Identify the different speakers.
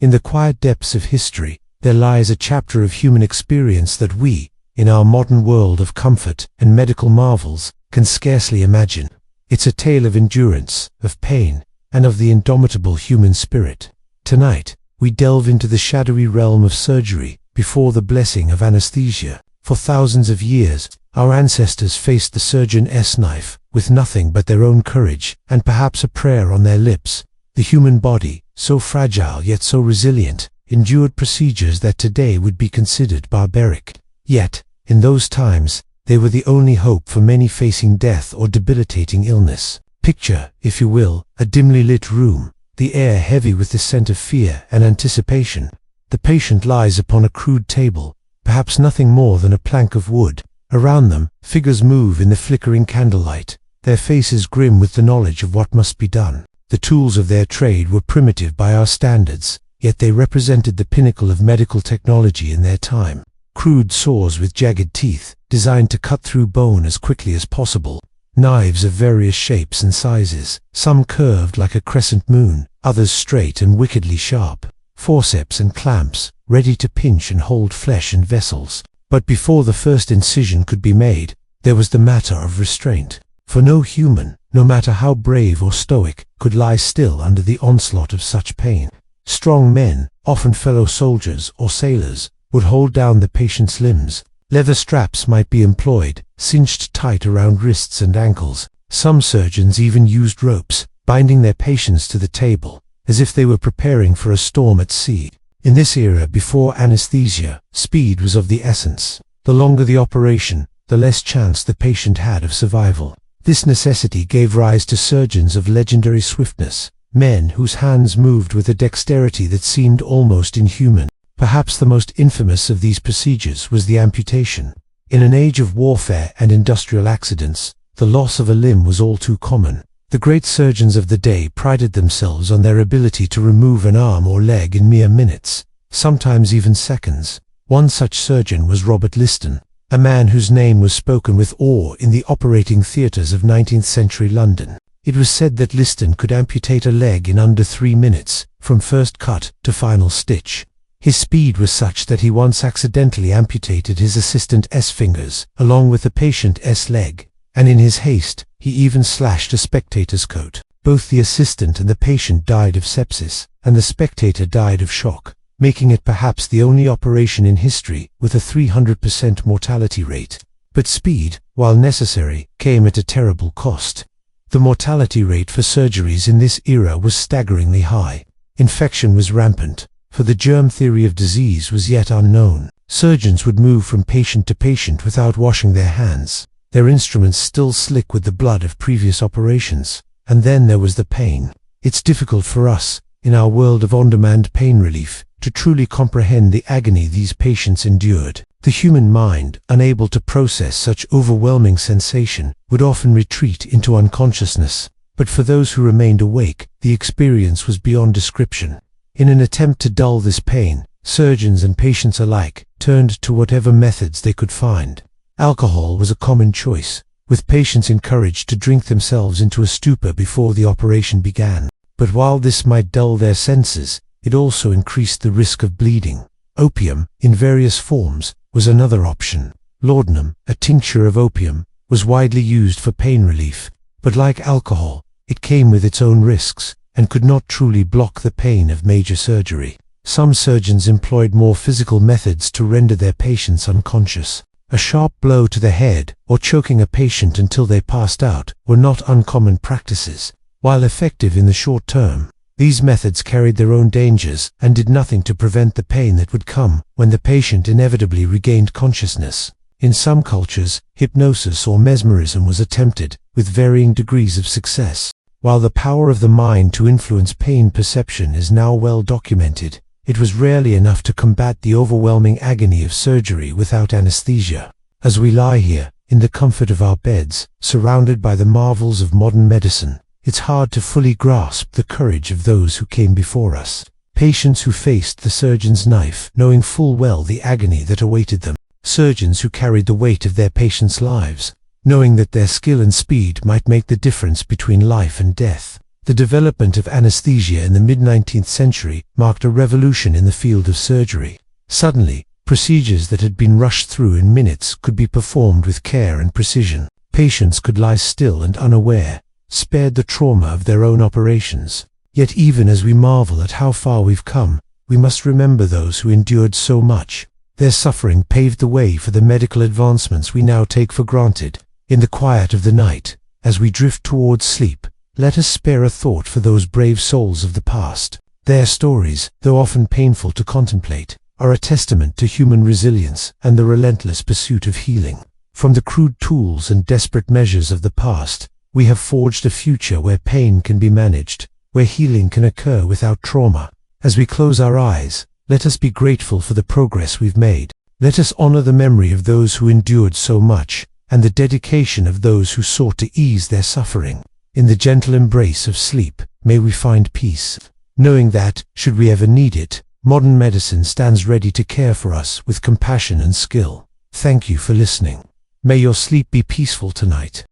Speaker 1: In the quiet depths of history, there lies a chapter of human experience that we, in our modern world of comfort and medical marvels, can scarcely imagine. It's a tale of endurance, of pain, and of the indomitable human spirit. Tonight, we delve into the shadowy realm of surgery, before the blessing of anesthesia. For thousands of years, our ancestors faced the surgeon's knife, with nothing but their own courage, and perhaps a prayer on their lips. The human body, so fragile yet so resilient, endured procedures that today would be considered barbaric. Yet, in those times, they were the only hope for many facing death or debilitating illness. Picture, if you will, a dimly lit room, the air heavy with the scent of fear and anticipation. The patient lies upon a crude table, perhaps nothing more than a plank of wood. Around them, figures move in the flickering candlelight, their faces grim with the knowledge of what must be done. The tools of their trade were primitive by our standards, yet they represented the pinnacle of medical technology in their time. Crude saws with jagged teeth, designed to cut through bone as quickly as possible. Knives of various shapes and sizes, some curved like a crescent moon, others straight and wickedly sharp. Forceps and clamps, ready to pinch and hold flesh and vessels. But before the first incision could be made, there was the matter of restraint. For no human, no matter how brave or stoic, could lie still under the onslaught of such pain. Strong men, often fellow soldiers or sailors, would hold down the patient's limbs. Leather straps might be employed, cinched tight around wrists and ankles. Some surgeons even used ropes, binding their patients to the table, as if they were preparing for a storm at sea. In this era before anesthesia, speed was of the essence. The longer the operation, the less chance the patient had of survival. This necessity gave rise to surgeons of legendary swiftness, men whose hands moved with a dexterity that seemed almost inhuman. Perhaps the most infamous of these procedures was the amputation. In an age of warfare and industrial accidents, the loss of a limb was all too common. The great surgeons of the day prided themselves on their ability to remove an arm or leg in mere minutes, sometimes even seconds. One such surgeon was Robert Liston, a man whose name was spoken with awe in the operating theatres of 19th century London. It was said that Liston could amputate a leg in under 3 minutes, from first cut to final stitch. His speed was such that he once accidentally amputated his assistant's fingers, along with the patient's leg, and in his haste, he even slashed a spectator's coat. Both the assistant and the patient died of sepsis, and the spectator died of shock, making it perhaps the only operation in history with a 300% mortality rate. But speed, while necessary, came at a terrible cost. The mortality rate for surgeries in this era was staggeringly high. Infection was rampant, for the germ theory of disease was yet unknown. Surgeons would move from patient to patient without washing their hands, their instruments still slick with the blood of previous operations. And then there was the pain. It's difficult for us, in our world of on-demand pain relief, to truly comprehend the agony these patients endured. The human mind, unable to process such overwhelming sensation, would often retreat into unconsciousness. But for those who remained awake, the experience was beyond description. In an attempt to dull this pain, surgeons and patients alike turned to whatever methods they could find. Alcohol was a common choice, with patients encouraged to drink themselves into a stupor before the operation began. But while this might dull their senses, it also increased the risk of bleeding. Opium, in various forms, was another option. Laudanum, a tincture of opium, was widely used for pain relief, but like alcohol, it came with its own risks, and could not truly block the pain of major surgery. Some surgeons employed more physical methods to render their patients unconscious. A sharp blow to the head, or choking a patient until they passed out, were not uncommon practices. While effective in the short term, these methods carried their own dangers and did nothing to prevent the pain that would come when the patient inevitably regained consciousness. In some cultures, hypnosis or mesmerism was attempted, with varying degrees of success. While the power of the mind to influence pain perception is now well documented, it was rarely enough to combat the overwhelming agony of surgery without anesthesia. As we lie here, in the comfort of our beds, surrounded by the marvels of modern medicine, it's hard to fully grasp the courage of those who came before us. Patients who faced the surgeon's knife, knowing full well the agony that awaited them. Surgeons who carried the weight of their patients' lives, knowing that their skill and speed might make the difference between life and death. The development of anesthesia in the mid-19th century marked a revolution in the field of surgery. Suddenly, procedures that had been rushed through in minutes could be performed with care and precision. Patients could lie still and unaware, spared the trauma of their own operations. Yet even as we marvel at how far we've come, we must remember those who endured so much. Their suffering paved the way for the medical advancements we now take for granted. In the quiet of the night, as we drift towards sleep, let us spare a thought for those brave souls of the past. Their stories, though often painful to contemplate, are a testament to human resilience and the relentless pursuit of healing. From the crude tools and desperate measures of the past, we have forged a future where pain can be managed, where healing can occur without trauma. As we close our eyes, let us be grateful for the progress we've made. Let us honor the memory of those who endured so much, and the dedication of those who sought to ease their suffering. In the gentle embrace of sleep, may we find peace, knowing that, should we ever need it, modern medicine stands ready to care for us with compassion and skill. Thank you for listening. May your sleep be peaceful tonight.